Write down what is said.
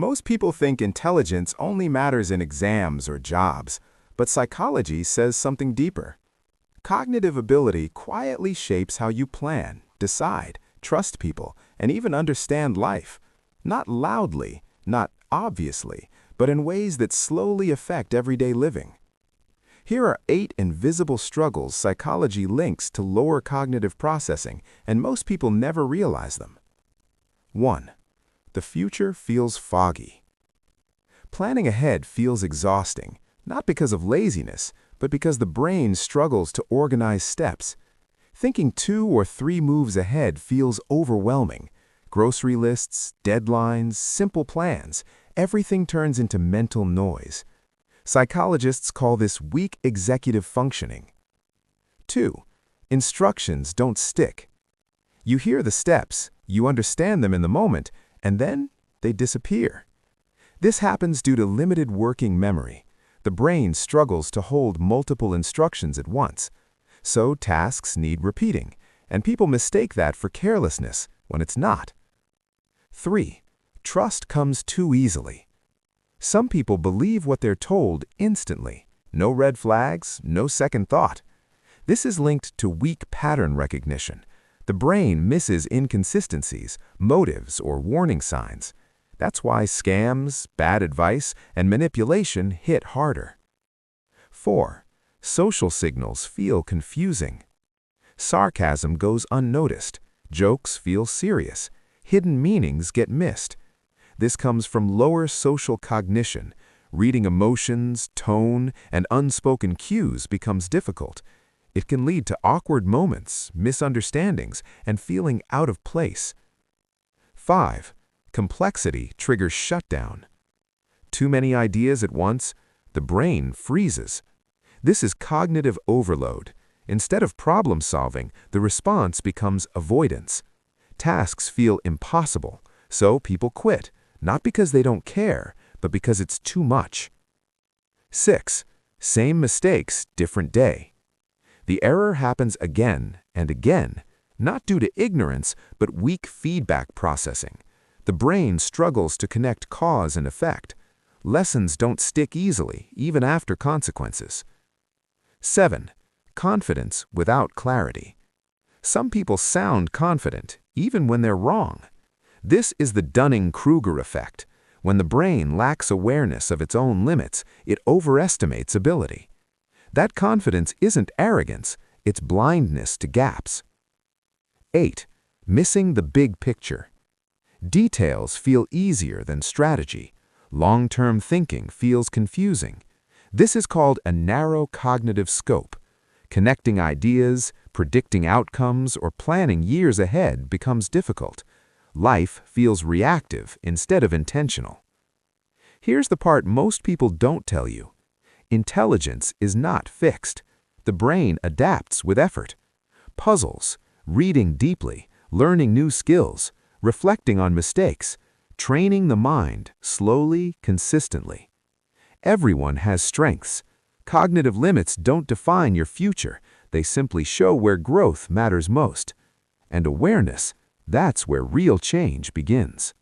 Most people think intelligence only matters in exams or jobs, but psychology says something deeper. Cognitive ability quietly shapes how you plan, decide, trust people, and even understand life. Not loudly, not obviously, but in ways that slowly affect everyday living. Here are 8 invisible struggles psychology links to lower cognitive processing, and most people never realize them. 1. The future feels foggy. Planning ahead feels exhausting, not because of laziness, but because the brain struggles to organize steps. Thinking 2 or 3 moves ahead feels overwhelming. Grocery lists, deadlines, simple plans, everything turns into mental noise. Psychologists call this weak executive functioning. 2. Instructions don't stick. You hear the steps, you understand them in the moment, and then they disappear. This happens due to limited working memory. The brain struggles to hold multiple instructions at once. So tasks need repeating, and people mistake that for carelessness when it's not. 3. Trust comes too easily. Some people believe what they're told instantly. No red flags, no second thought. This is linked to weak pattern recognition. The brain misses inconsistencies, motives, or warning signs. That's why scams, bad advice, and manipulation hit harder. 4. Social signals feel confusing. Sarcasm goes unnoticed. Jokes feel serious. Hidden meanings get missed. This comes from lower social cognition. Reading emotions, tone, and unspoken cues becomes difficult. It can lead to awkward moments, misunderstandings, and feeling out of place. 5. Complexity triggers shutdown. Too many ideas at once, the brain freezes. This is cognitive overload. Instead of problem solving, the response becomes avoidance. Tasks feel impossible, so people quit, not because they don't care, but because it's too much. 6. Same mistakes, different day. The error happens again and again, not due to ignorance, but weak feedback processing. The brain struggles to connect cause and effect. Lessons don't stick easily, even after consequences. 7. Confidence without clarity. Some people sound confident, even when they're wrong. This is the Dunning-Kruger effect. When the brain lacks awareness of its own limits, it overestimates ability. That confidence isn't arrogance, it's blindness to gaps. 8. Missing the big picture. Details feel easier than strategy. Long-term thinking feels confusing. This is called a narrow cognitive scope. Connecting ideas, predicting outcomes, or planning years ahead becomes difficult. Life feels reactive instead of intentional. Here's the part most people don't tell you. Intelligence is not fixed. The brain adapts with effort. Puzzles, reading deeply, learning new skills, reflecting on mistakes, training the mind slowly, consistently. Everyone has strengths. Cognitive limits don't define your future. They simply show where growth matters most. And awareness, that's where real change begins.